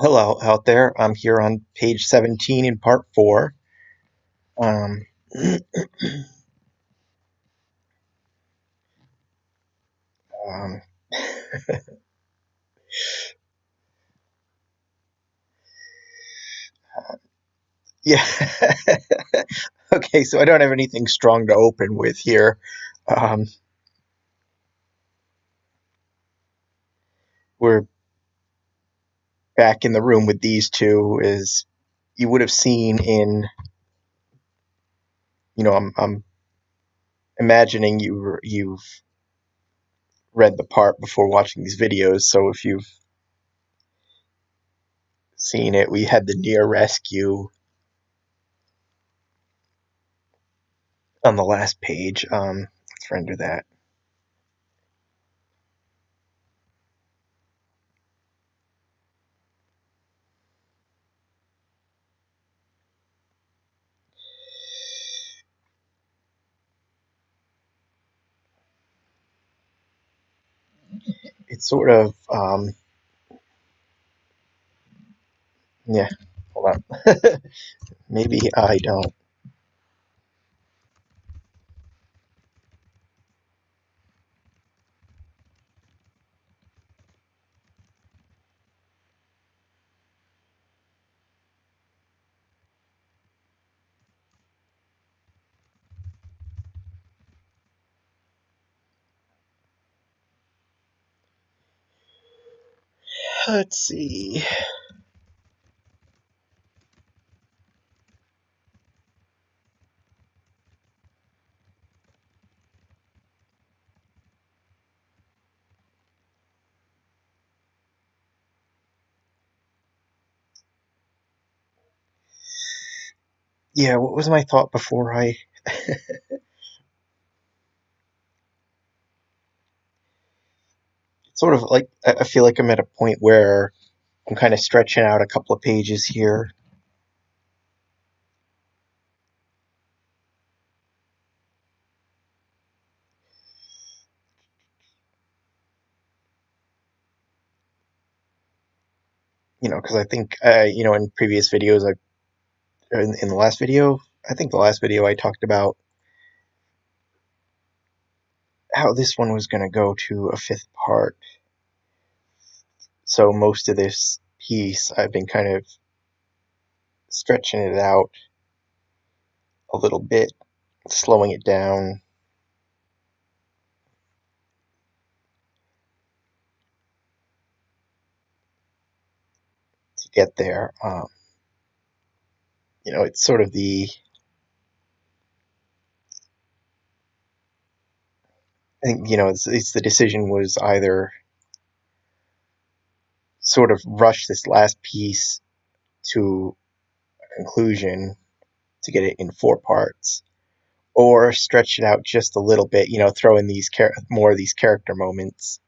Hello out there. I'm here on page 17 in part 4. Um, um, yeah. Okay, so I don't have anything strong to open with here. Um, we're back in the room with these two, as you would have seen in, I'm imagining you've read the part before watching these videos. So if you've seen it, we had the near rescue on the last page. Let's render that. It's sort of, yeah, hold on. Maybe I don't. Let's see. Yeah, what was my thought before I. Sort of like, I feel like I'm at a point where I'm kind of stretching out a couple of pages here. Because I think, in previous videos, in the last video, I think the last video I talked about how this one was going to go to a fifth part. So most of this piece, I've been kind of stretching it out a little bit, slowing it down to get there. It's sort of I think, it's the decision was either sort of rush this last piece to a conclusion to get it in four parts, or stretch it out just a little bit, throw in these more of these character moments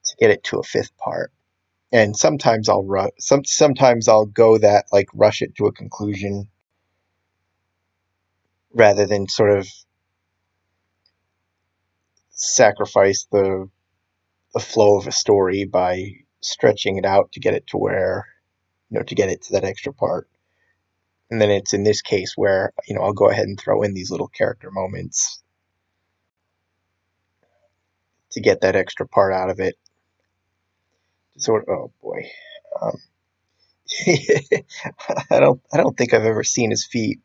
to get it to a fifth part. And sometimes sometimes I'll go that, like, rush it to a conclusion rather than sort of sacrifice the flow of a story by stretching it out to get it to where, to get it to that extra part. And then it's in this case where, I'll go ahead and throw in these little character moments to get that extra part out of it. Sort of, oh boy. Um, I don't think I've ever seen his feet,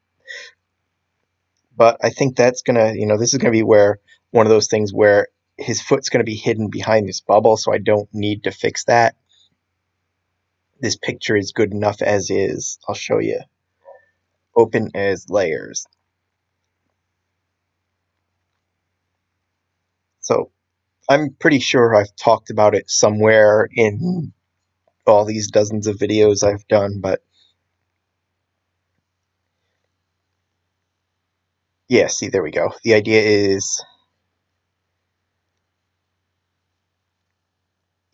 but I think that's gonna, this is gonna be where one of those things where his foot's gonna be hidden behind this bubble, so I don't need to fix that. This picture is good enough as is. I'll show you. Open as layers. So I'm pretty sure I've talked about it somewhere in all these dozens of videos I've done, but yeah, see, there we go. The idea is,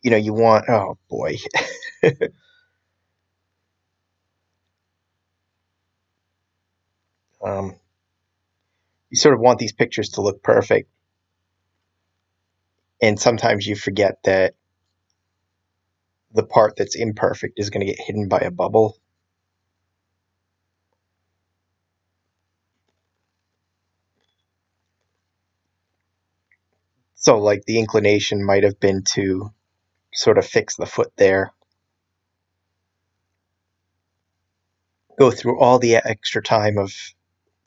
you want, oh boy. um, you sort of want these pictures to look perfect, And sometimes you forget that the part that's imperfect is going to get hidden by a bubble. So, like, the inclination might have been to sort of fix the foot there, go through all the extra time of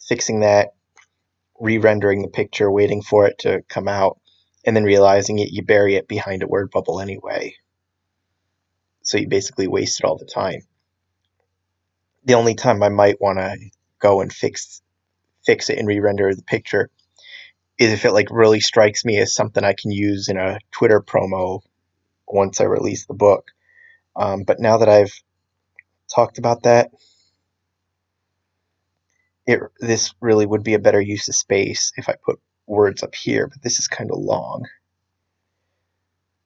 fixing that, re-rendering the picture, waiting for it to come out, and then realizing you bury it behind a word bubble anyway. So you basically wasted all the time. The only time I might want to go and fix it and re-render the picture is if it like really strikes me as something I can use in a Twitter promo once I release the book. But now that I've talked about that, this really would be a better use of space if I put words up here, but this is kind of long.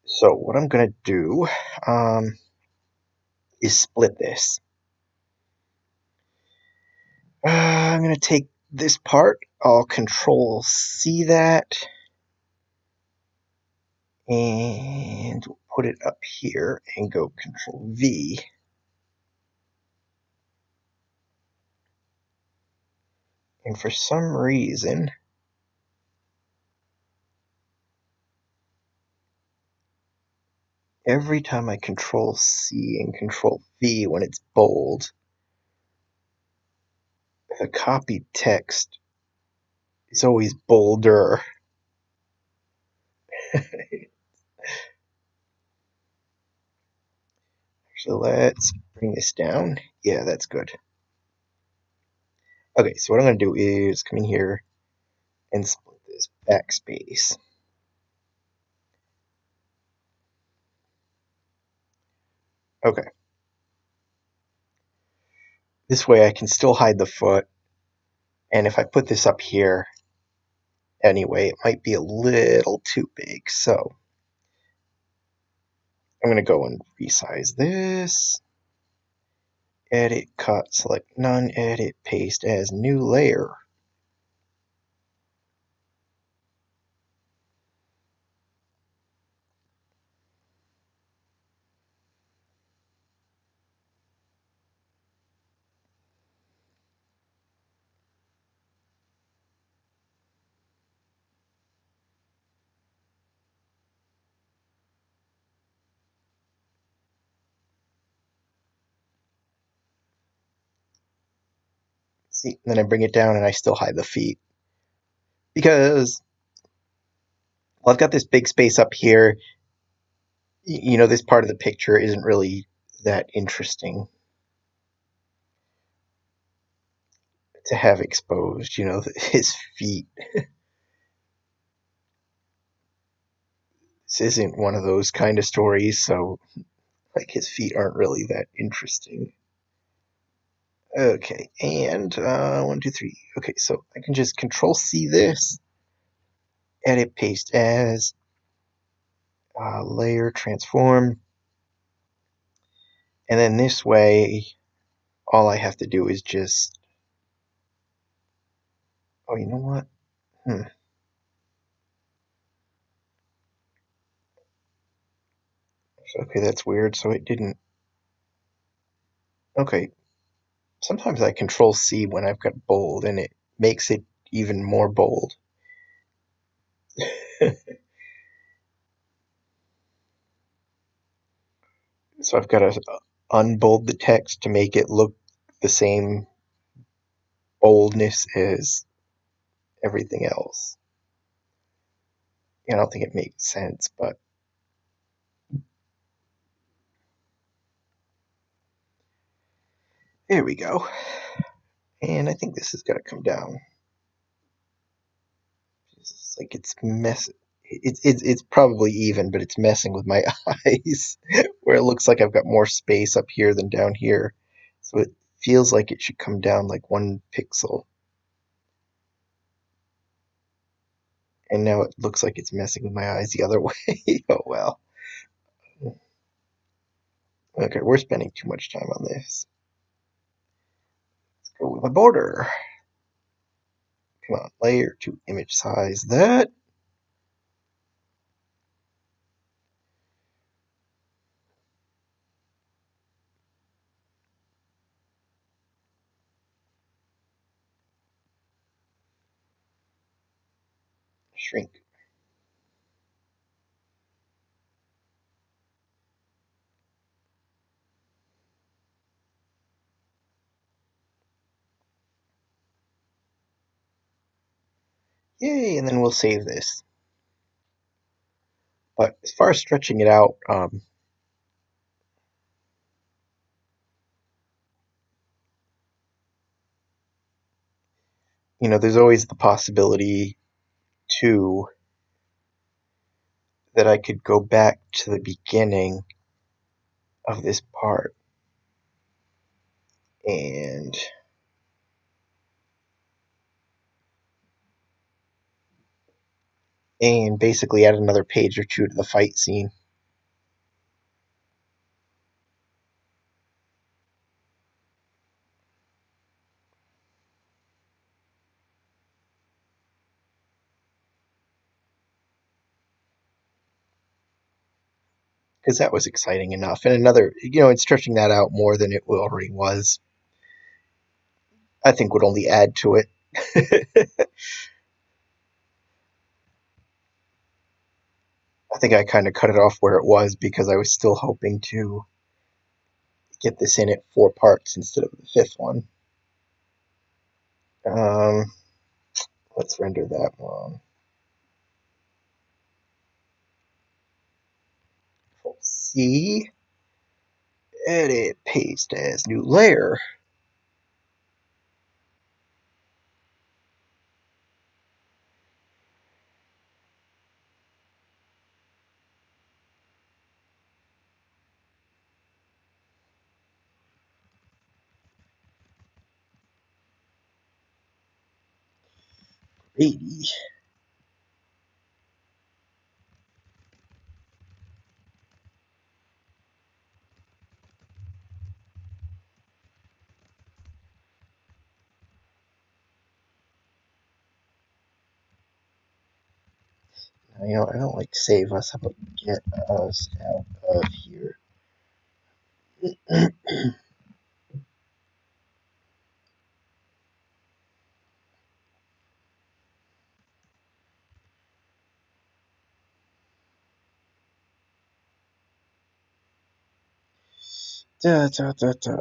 So what I'm going to do is split this. I'm going to take this part, I'll Control C that, and put it up here and go Control V. And for some reason, every time I Control C and Control V when it's bold, the copied text is always bolder. So let's bring this down. Yeah, that's good. Okay, so what I'm going to do is come in here and split this backspace. Okay. This way I can still hide the foot, and if I put this up here, anyway, it might be a little too big, so I'm going to go and resize this. Edit, cut, select none, edit, paste as new layer. See, then I bring it down and I still hide the feet. Because, well, I've got this big space up here. You know, this part of the picture isn't really that interesting to have exposed, you know, his feet. This isn't one of those kind of stories, so, like, his feet aren't really that interesting. Okay, and 1, 2, 3. Okay, so I can just Control C this, edit, paste as, layer, transform, and then this way, all I have to do is just, oh, you know what? Okay, that's weird. So it didn't. Okay, sometimes I Control C when I've got bold, and it makes it even more bold. So I've got to unbold the text to make it look the same boldness as everything else. I don't think it makes sense, but there we go. And I think this has got to come down. It's like it's mess. It's probably even, but it's messing with my eyes. Where it looks like I've got more space up here than down here, so it feels like it should come down like 1 pixel. And now it looks like it's messing with my eyes the other way. Oh well. Okay, we're spending too much time on this. Let's go with a border. Come on, layer to image size that. shrink. Yay, and then we'll save this. But as far as stretching it out, there's always the possibility too that I could go back to the beginning of this part and basically add another page or two to the fight scene. Because that was exciting enough. And another, and stretching that out more than it already was, I think would only add to it. I think I kind of cut it off where it was because I was still hoping to get this in at 4 parts instead of the fifth one. Um, let's render that one. Control C, edit, paste as new layer. Brady. I don't like save us. How about get us out of here? Da, da, da, da.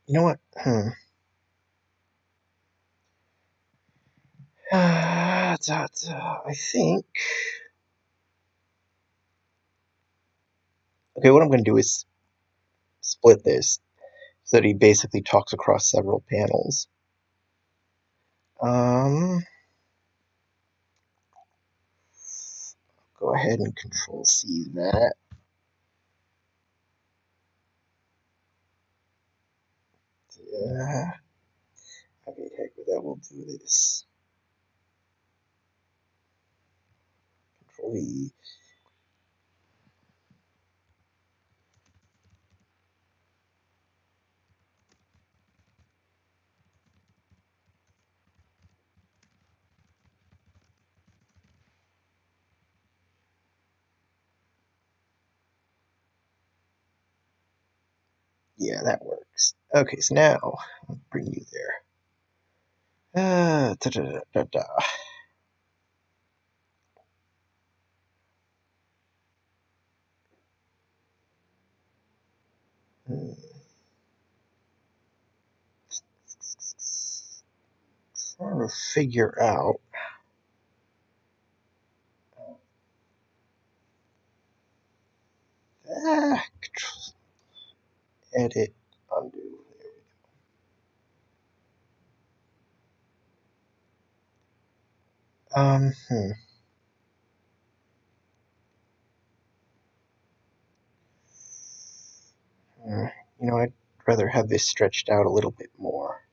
You know what? I think. Okay, what I'm going to do is split this so that he basically talks across several panels. Go ahead and Control C that. Okay, heck with that. We'll do this. Control V. Yeah, that works. Okay, so now I'll bring you there. Da, da, da, da, da. Hmm. Trying to figure out. Control, edit, undo. Um, hmm. Uh, I'd rather have this stretched out a little bit more.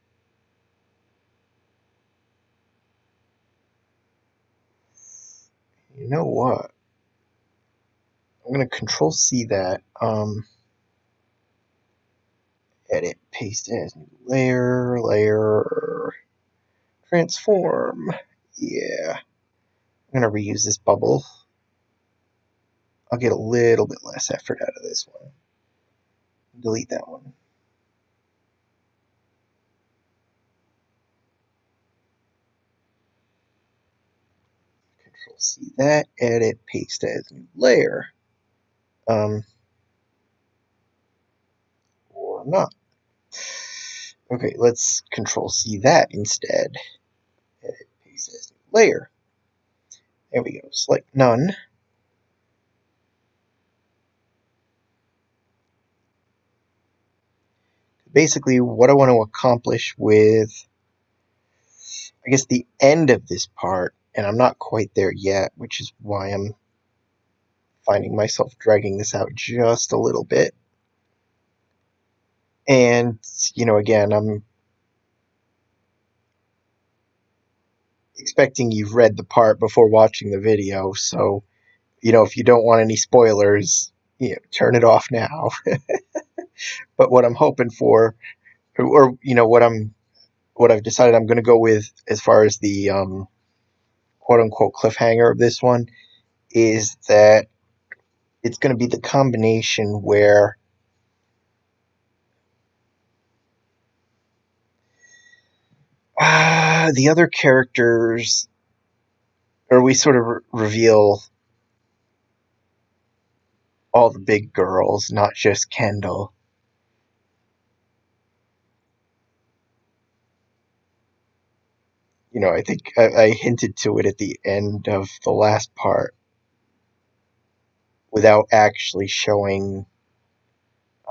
You know what? I'm gonna Control C that. Edit, paste as new layer, Transform. Yeah. I'm going to reuse this bubble. I'll get a little bit less effort out of this one. Delete that one. Control C that, edit, paste as new layer. Or not. Okay, let's Control C that instead. Edit, paste as new layer. There we go. Select none. Basically, what I want to accomplish with, I guess, the end of this part, and I'm not quite there yet, which is why I'm finding myself dragging this out just a little bit. And, again, I'm expecting you've read the part before watching the video, so, if you don't want any spoilers, turn it off now. But what I'm hoping for, or, what I've decided I'm going to go with as far as the quote unquote cliffhanger of this one is that it's going to be the combination where the other characters, or we sort of reveal all the big girls, not just Kendall. I think I hinted to it at the end of the last part without actually showing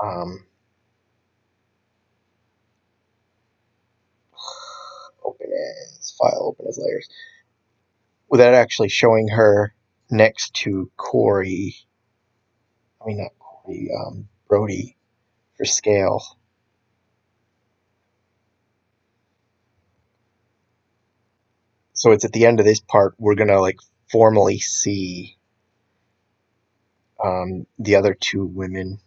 um, open as file, open as layers, without actually showing her next to Corey. I mean, not Corey, Brody for scale. So it's at the end of this part we're gonna formally see the other two women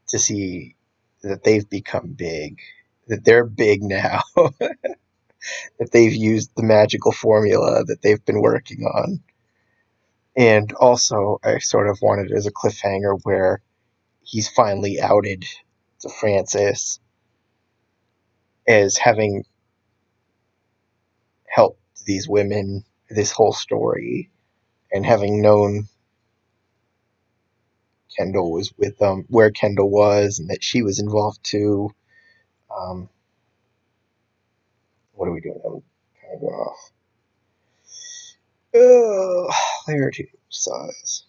to see that they've become big, that they're big now, that they've used the magical formula that they've been working on. And also, I sort of wanted it as a cliffhanger where he's finally outed to Francis as having helped these women this whole story and having known Kendall was with them, where Kendall was, and that she was involved too. Um, what are we doing? I'm kind of going off. Layer 2 size.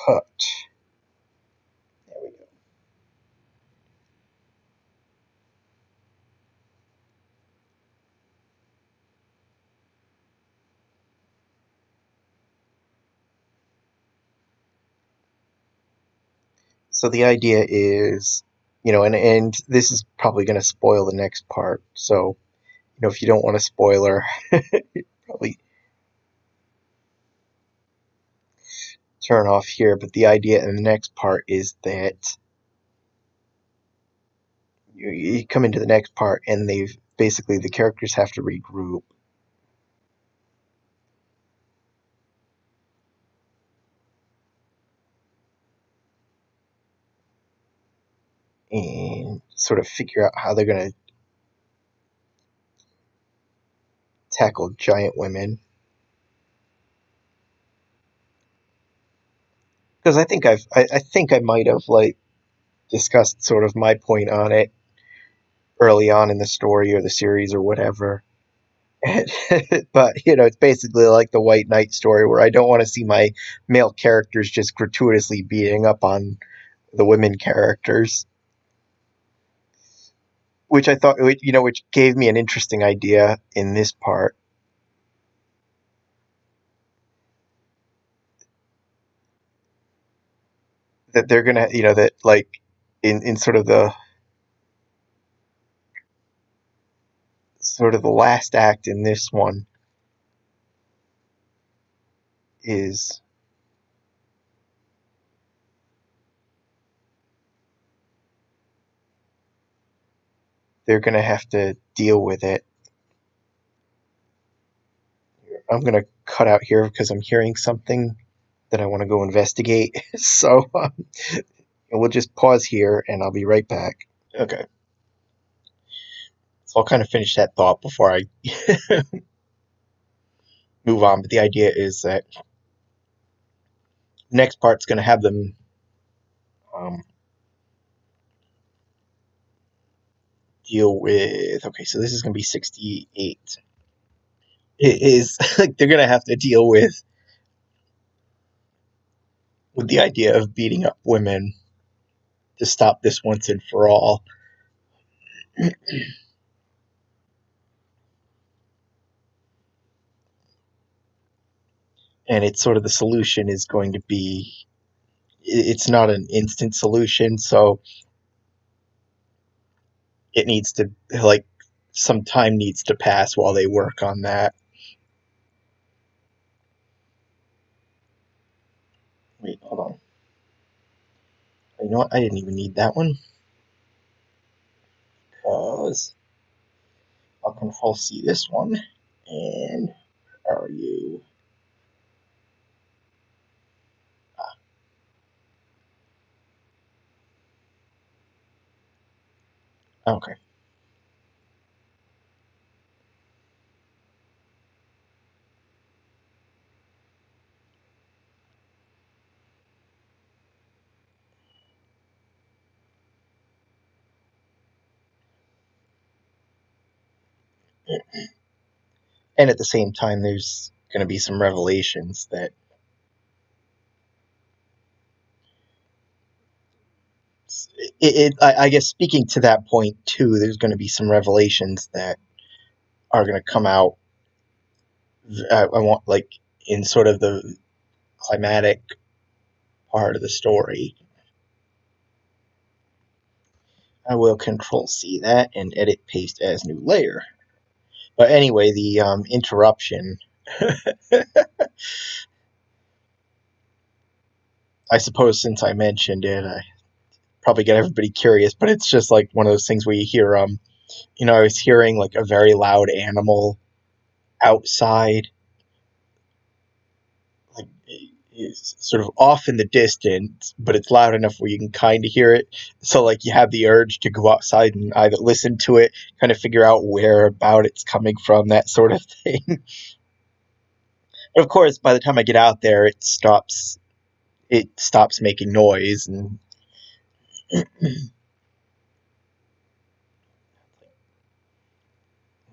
Cut. There we go. So the idea is, and this is probably going to spoil the next part. So, if you don't want a spoiler, probably turn off here. But the idea in the next part is that you come into the next part and they've basically the characters have to regroup and sort of figure out how they're going to tackle giant women. Because I think I might have discussed sort of my point on it early on in the story or the series or whatever. But it's basically like the White Knight story where I don't want to see my male characters just gratuitously beating up on the women characters, which I thought which gave me an interesting idea in this part. that they're gonna, that like in sort of the last act in this one is they're gonna have to deal with it. I'm gonna cut out here because I'm hearing something that I want to go investigate. So we'll just pause here, and I'll be right back. Okay, so I'll kind of finish that thought before I move on. But the idea is that the next part's going to have them um, deal with. Okay, so this is going to be 68. It is like they're going to have to deal with the idea of beating up women to stop this once and for all. And it's sort of the solution is going to be, it's not an instant solution, so it needs to, like, some time needs to pass while they work on that. Wait, hold on. You know what? I didn't even need that one because I'll control C this one. And are you? Okay. And at the same time, there's going to be some revelations that I guess speaking to that point too, there's going to be some revelations that are going to come out. I want, like, in sort of the climatic part of the story. I will control C that and edit paste as new layer. But anyway, the interruption. I suppose since I mentioned it, I probably get everybody curious, but it's just like one of those things where you hear, I was hearing like a very loud animal outside, like it's sort of off in the distance, but it's loud enough where you can kind of hear it. So like you have the urge to go outside and either listen to it, kind of figure out where about it's coming from, that sort of thing. But of course, by the time I get out there, it stops making noise and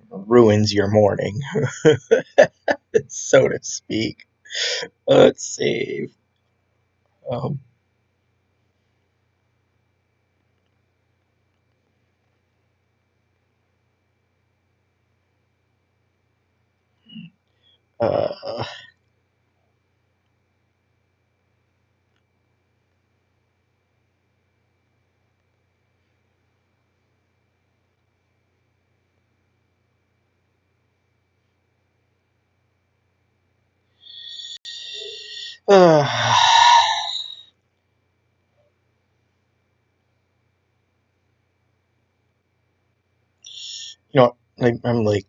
ruins your morning, so to speak. Let's see. Um, uh, uh, like, I'm like,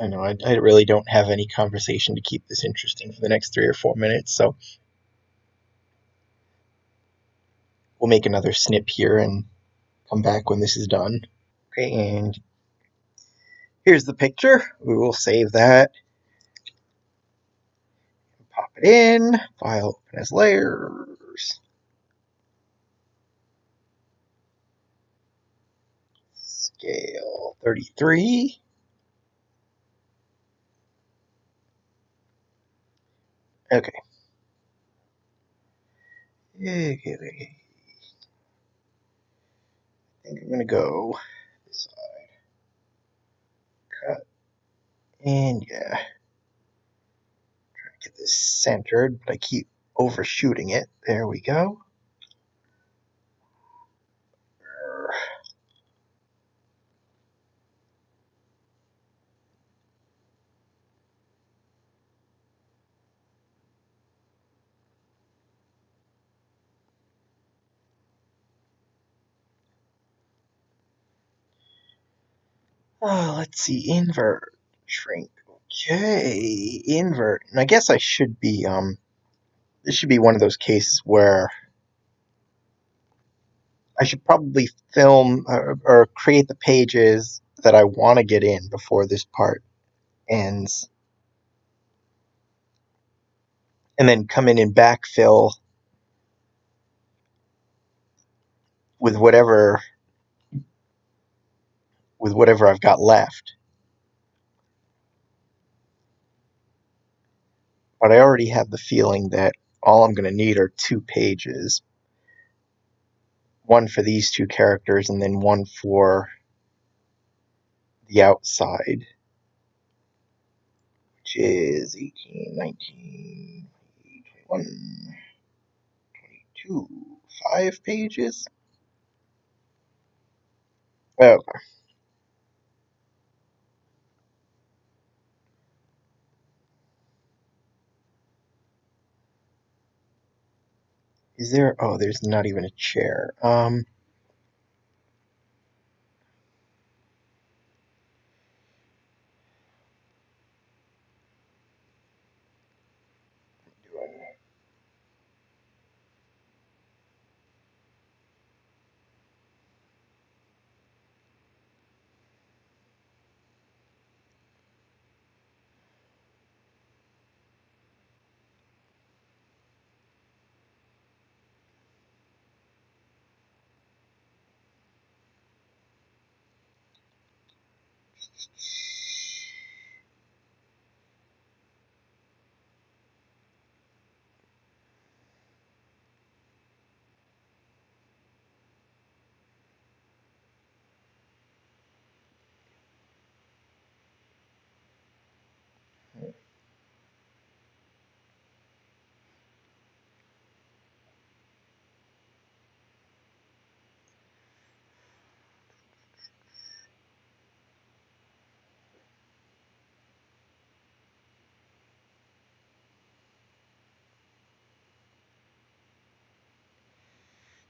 I know I really don't have any conversation to keep this interesting for the next 3 or 4 minutes, so we'll make another snip here and come back when this is done. Okay, and here's the picture. We will save that, pop it in, file open as layers, scale 33. Okay. I think I'm gonna go this side, cut, and yeah, get this centered, but I keep overshooting it. There we go. Let's see, invert, shrink. Okay, invert. And I guess I should be, this should be one of those cases where I should probably film or create the pages that I want to get in before this part ends, and then come in and backfill with whatever I've got left. But I already have the feeling that all I'm going to need are 2 pages, one for these 2 characters and then one for the outside, which is 18, 19, 21, 22, 5 pages. Oh, is there? Oh, there's not even a chair. Doing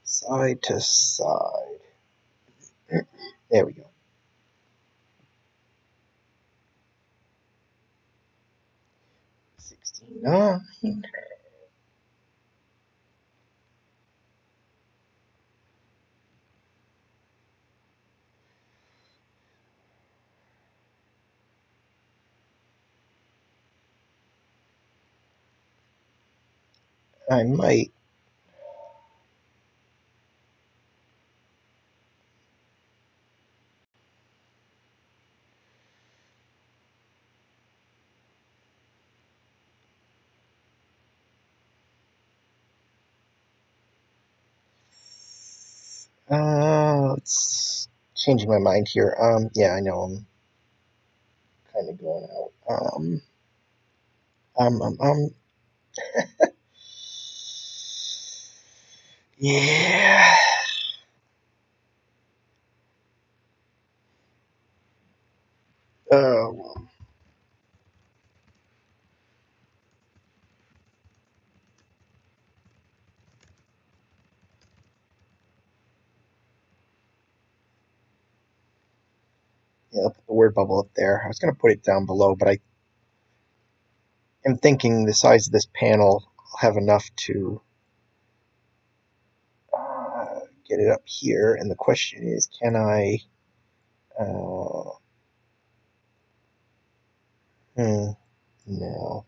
side to side. There we go. 69. I might. It's changing my mind here. Yeah, I know I'm kind of going out. Um, um, um, yeah. Well, yeah, I'll put the word bubble up there. I was going to put it down below, but I am thinking the size of this panel will have enough to get it up here. And the question is, can I? Uh, no.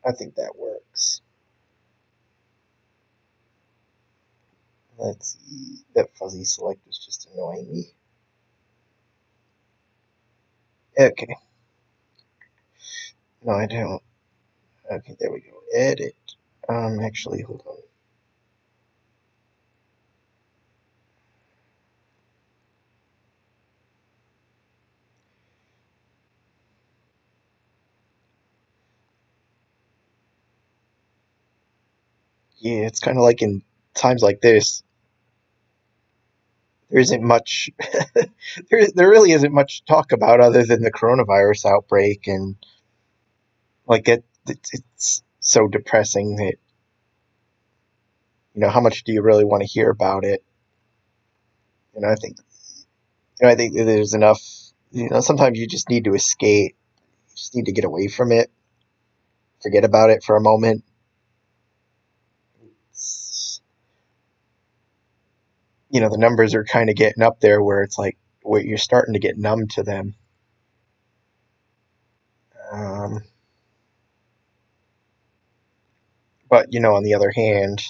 I think that works. Let's see. That fuzzy select is just annoying me. Okay. No, I don't. Okay, there we go. Edit. Actually, hold on. Yeah, it's kind of like in times like this, there isn't much, there really isn't much to talk about other than the coronavirus outbreak, and like it's so depressing that how much do you really want to hear about it? I think I think that there's enough. Sometimes you just need to escape. You just need to get away from it, forget about it for a moment. It's, the numbers are kind of getting up there where it's like where you're starting to get numb to them. Um, but on the other hand,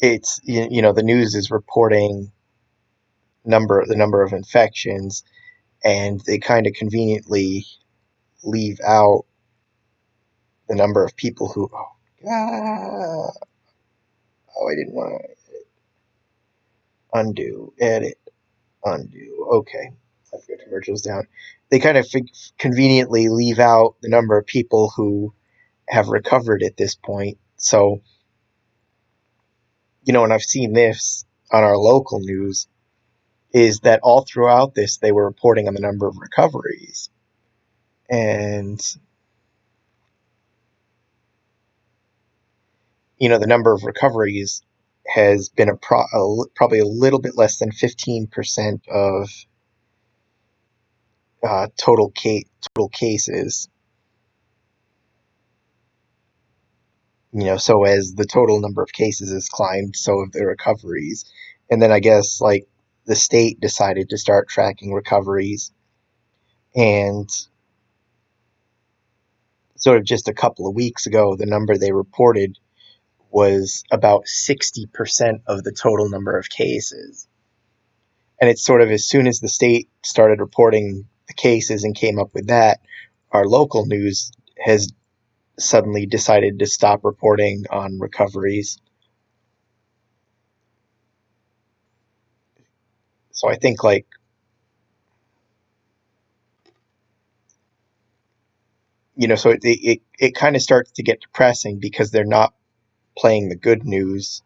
it's the news is reporting the number of infections, and they kind of conveniently leave out the number of people who I didn't want to undo, edit, undo. Okay, I forgot to merge those down. They kind of conveniently leave out the number of people who have recovered at this point. So, and I've seen this on our local news, is that all throughout this, they were reporting on the number of recoveries. And, the number of recoveries has been probably a little bit less than 15% of total cases. So as the total number of cases has climbed, so have the recoveries. And then I guess like the state decided to start tracking recoveries, and sort of just a couple of weeks ago, the number they reported was about 60% of the total number of cases. And it's sort of as soon as the state started reporting the cases and came up with that, our local news has suddenly decided to stop reporting on recoveries. So I think like so it kind of starts to get depressing because they're not playing the good news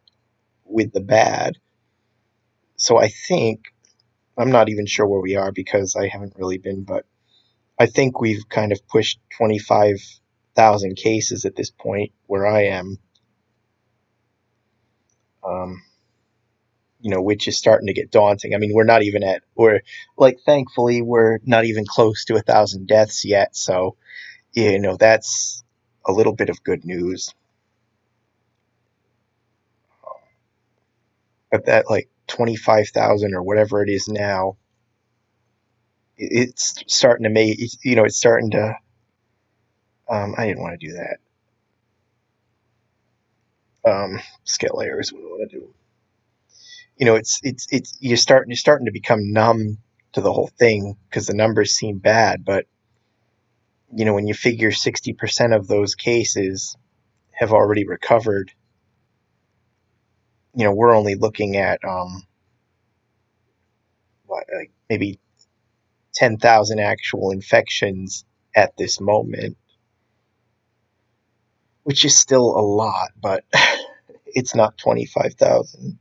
with the bad. So I think I'm not even sure where we are because I haven't really been, but I think we've kind of pushed 25,000 cases at this point where I am, um, which is starting to get daunting. I mean, we're like, thankfully, we're not even close to 1,000 deaths yet. So, that's a little bit of good news. But that like 25,000 or whatever it is now, it's starting to make, it's starting to, I didn't want to do that. Scale layers, what do I want to do? It's you're starting to become numb to the whole thing because the numbers seem bad, but when you figure 60% of those cases have already recovered, we're only looking at like maybe 10,000 actual infections at this moment, which is still a lot, but it's not 25,000.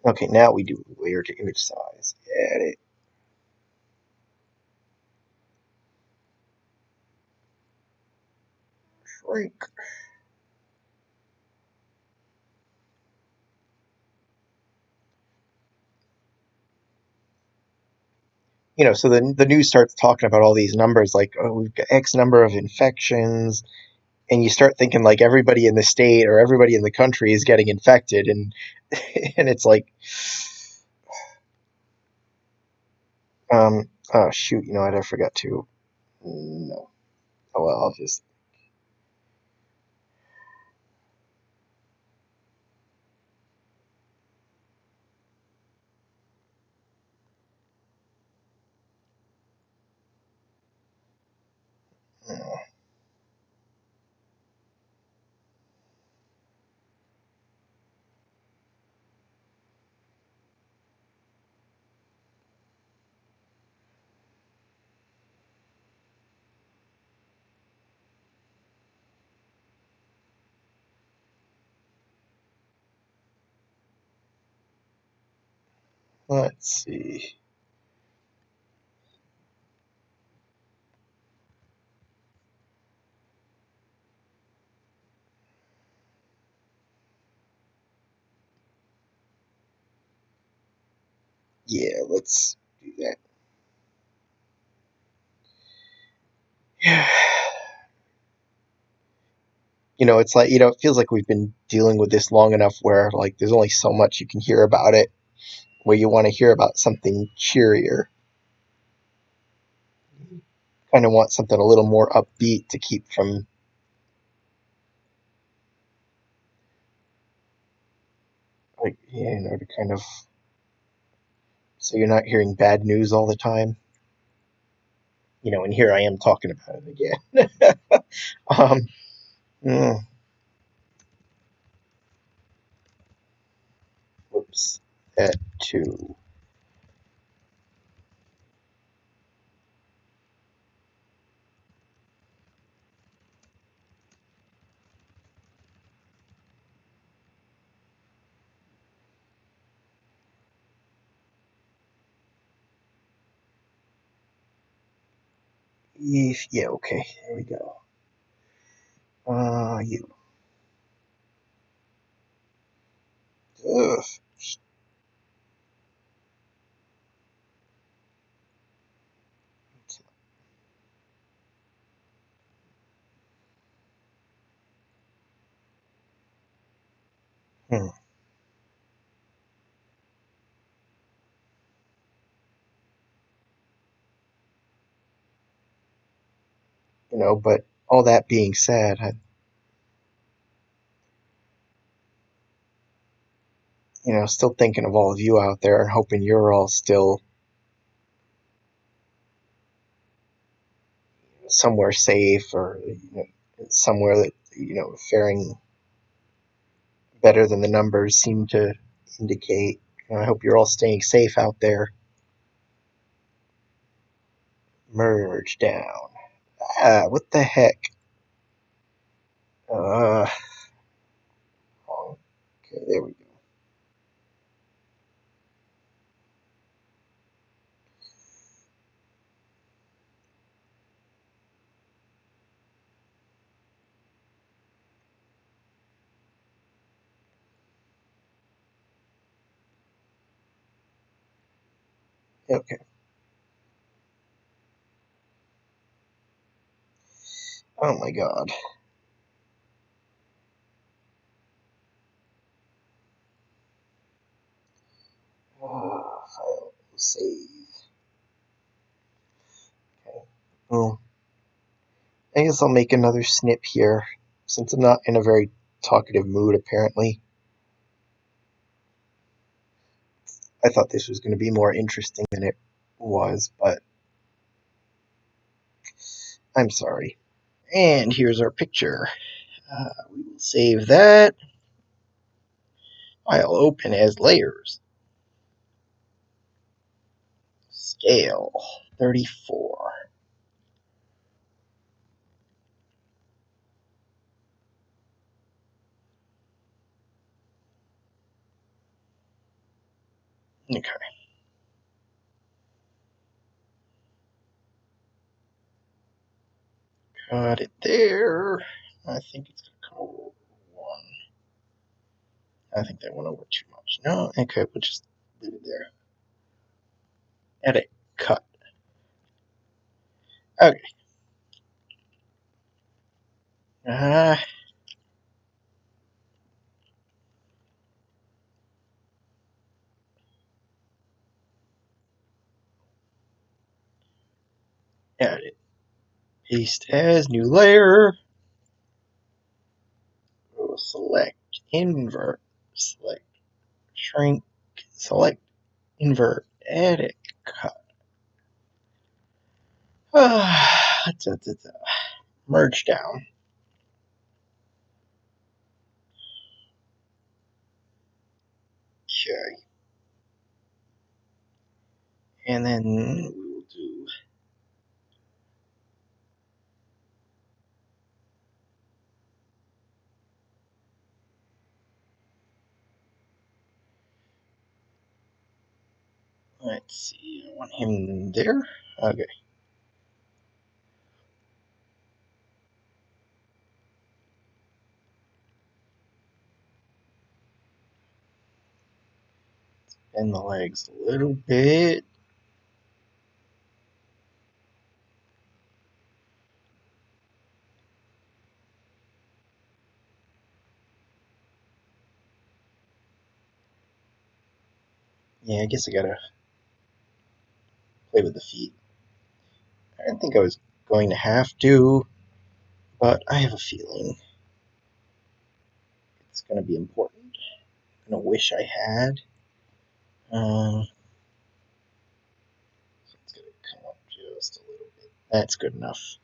Okay, now we do layer to image size. Edit. Shrink. So the news starts talking about all these numbers, like, oh, we've got X number of infections, and you start thinking like everybody in the state or everybody in the country is getting infected, and and it's like, oh shoot, what, I forgot to. No. Oh well, I'll just. Let's see. Yeah, let's do that. Yeah. It's like, it feels like we've been dealing with this long enough where, like, there's only so much you can hear about it, where you want to hear about something cheerier. Kind of want something a little more upbeat to keep from, like, to kind of, so you're not hearing bad news all the time. And here I am talking about it again. um, mm, Whoops, that too. Yeah, okay, there we go. You. Ugh. Hmm. But all that being said, still thinking of all of you out there and hoping you're all still somewhere safe, or somewhere that faring better than the numbers seem to indicate. I hope you're all staying safe out there. Merge down. What the heck? Uh, okay, there we go. Okay. Oh my God. File save. Okay. Well, I guess I'll make another snip here, since I'm not in a very talkative mood, apparently. I thought this was going to be more interesting than it was, but I'm sorry. And here's our picture. We will save that. File open as layers. Scale 34. Okay. Got it there. I think it's going to come over 1. I think that went over too much. No, okay, we'll just leave it there. Edit. Cut. Okay. Uh, Edit. Paste as new layer. We'll select invert. Select shrink. Select invert. Edit. Cut. Merge down. Okay. And then we will do Let's see, I want him there. Okay. Bend the legs a little bit. Yeah, I guess I gotta play with the feet. I didn't think I was going to have to, but I have a feeling it's gonna be important. I'm gonna wish I had. So it's gonna come up just a little bit. That's good enough.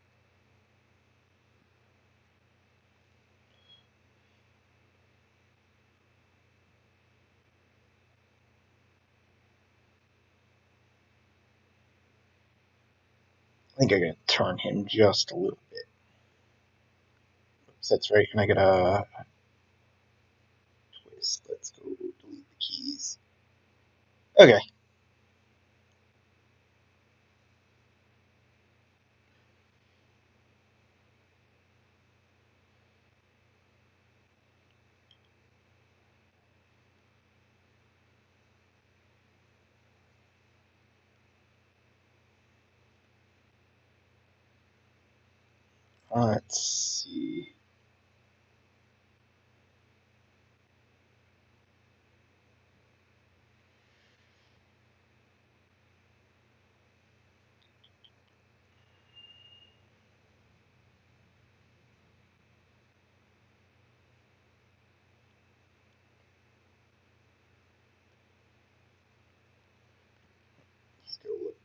I think I'm gonna turn him just a little bit. Oops, that's right, and I gotta twist. Let's go delete the keys. Okay. Let's see. Let's go look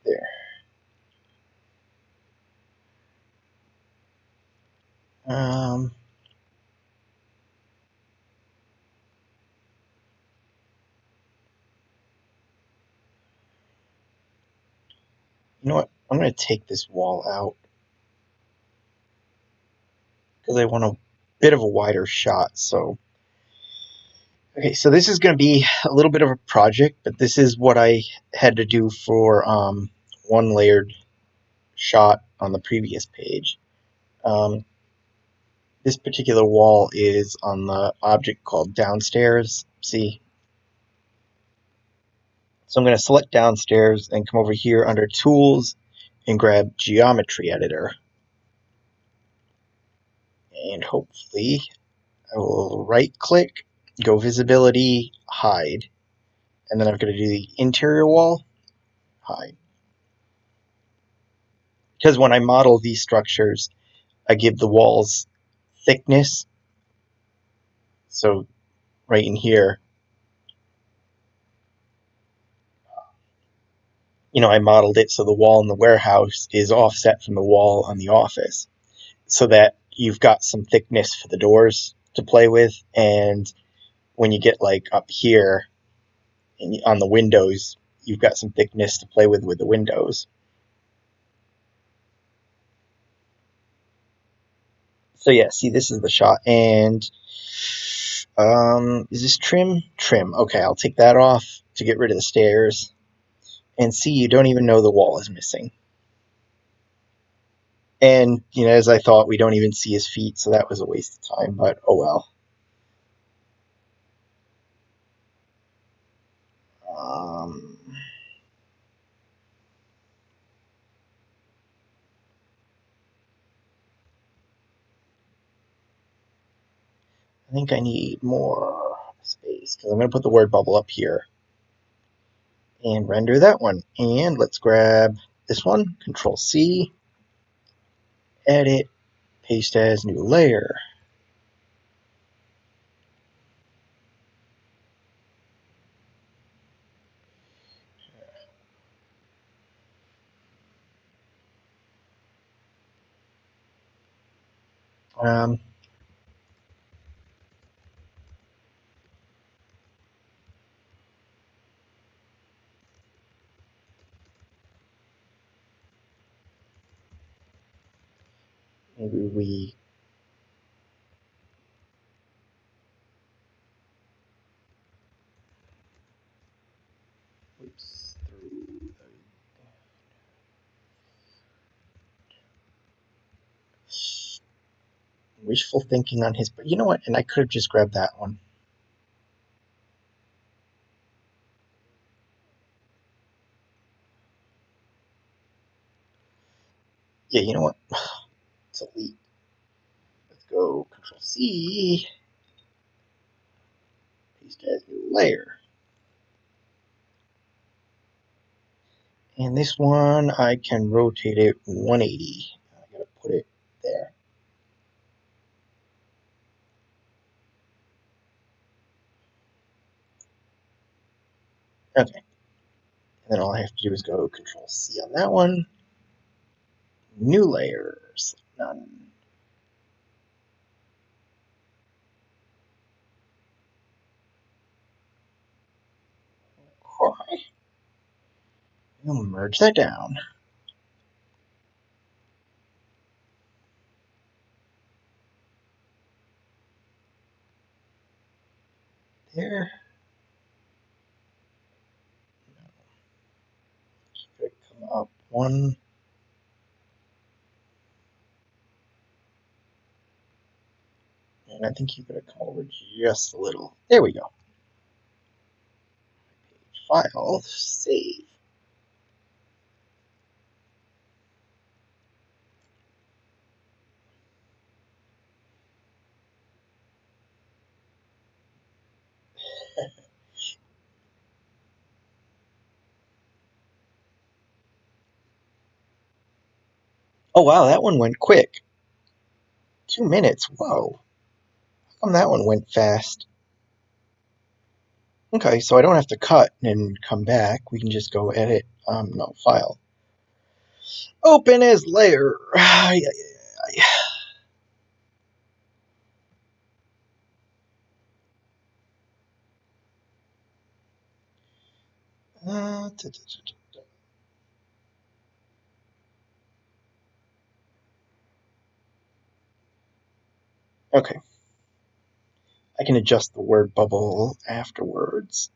there. Um, you know what? I'm gonna take this wall out because I want a bit of a wider shot. So, okay, so this is gonna be a little bit of a project, but this is what I had to do for one layered shot on the previous page. Um, this particular wall is on the object called downstairs. See, so I'm going to select downstairs and come over here under tools and grab geometry editor. And hopefully I will right click, go visibility, hide. And then I'm going to do the interior wall, hide. Because when I model these structures, I give the walls thickness. So right in here, I modeled it so the wall in the warehouse is offset from the wall on the office, so that you've got some thickness for the doors to play with. And when you get like up here on the windows, you've got some thickness to play with the windows. So yeah, see, this is the shot. And is this trim? Trim. Okay, I'll take that off to get rid of the stairs. And see, you don't even know the wall is missing. And, as I thought, we don't even see his feet, so that was a waste of time, but oh well. Um, I think I need more space because I'm going to put the word bubble up here and render that one. And let's grab this one, Control C, edit, paste as new layer. Um, maybe we Wishful thinking on his, but you know what? And I could have just grabbed that one. Yeah, you know what? Delete. Let's go Control C. Paste as new layer. And this one, I can rotate it 180. I gotta put it there. Okay. And then all I have to do is go Control C on that one. New layers. None. Okay. We'll merge that down. There. Keep it come up one. And I think you could come over just a little. There we go. File, save. Oh wow, that one went quick. 2 minutes. Whoa. How come that one went fast? Okay, so I don't have to cut and come back. We can just go edit. No, file. Open as layer. Uh, okay. I can adjust the word bubble afterwards.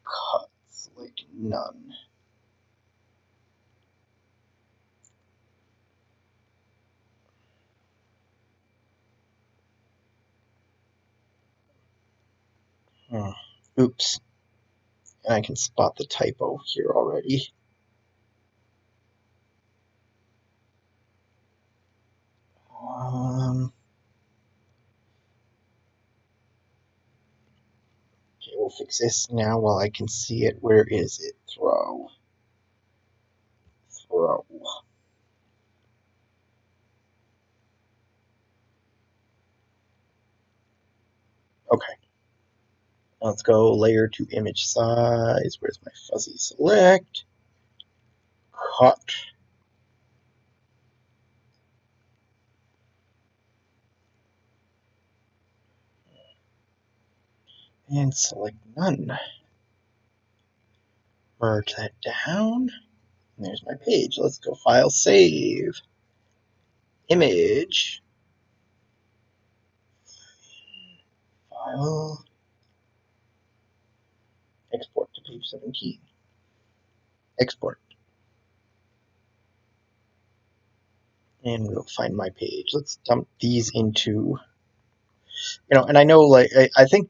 Cut. Select none. Hmm. Oops. And I can spot the typo here already. Okay, we'll fix this now while I can see it. Where is it? Throw. Throw. Okay. Let's go layer to image size. Where's my fuzzy select? Cut. And select none. Merge that down. And there's my page. Let's go file, save. Image. File. Export to page 17. Export. And we'll find my page. Let's dump these into, and I know, like, I think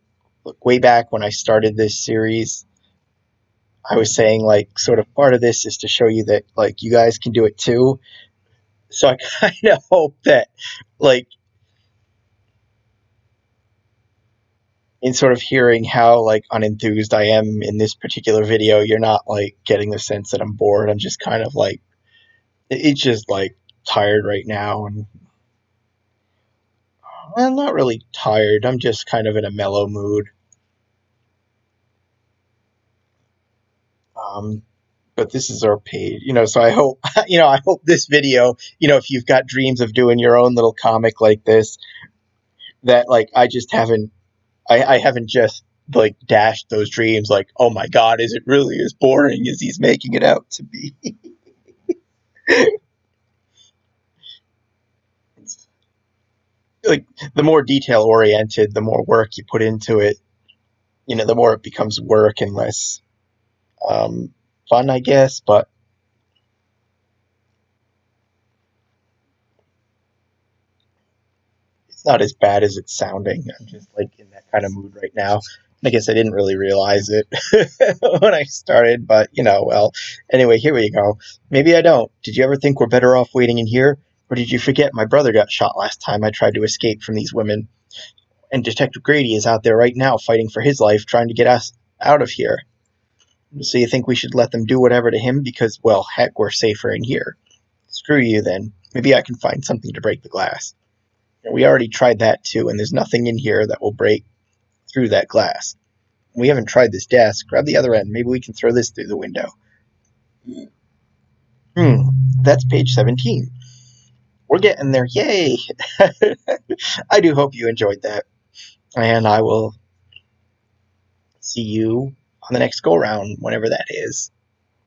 way back when I started this series, I was saying, like, sort of part of this is to show you that, like, you guys can do it too. So I kind of hope that, like, in sort of hearing how, like, unenthused I am in this particular video, you're not, like, getting the sense that I'm bored. I'm just kind of, like, it's just, like, tired right now. And I'm not really tired. I'm just kind of in a mellow mood. Um, but this is our page, so I hope, I hope this video, if you've got dreams of doing your own little comic like this, that, like, I haven't just, like, dashed those dreams, like, oh my god, is it really as boring as he's making it out to be? Like, the more detail oriented, the more work you put into it, the more it becomes work and less fun, I guess. But not as bad as it's sounding. I'm just like in that kind of mood right now. I guess I didn't really realize it when I started, but well. Anyway, here we go. Maybe I don't. Did you ever think we're better off waiting in here? Or did you forget my brother got shot last time I tried to escape from these women? And Detective Grady is out there right now fighting for his life, trying to get us out of here. So you think we should let them do whatever to him because, well, heck, we're safer in here. Screw you then. Maybe I can find something to break the glass. We already tried that too, and there's nothing in here that will break through that glass. We haven't tried this desk. Grab the other end. Maybe we can throw this through the window. Hmm, that's page 17. We're getting there. Yay! I do hope you enjoyed that. And I will see you on the next go round, whenever that is.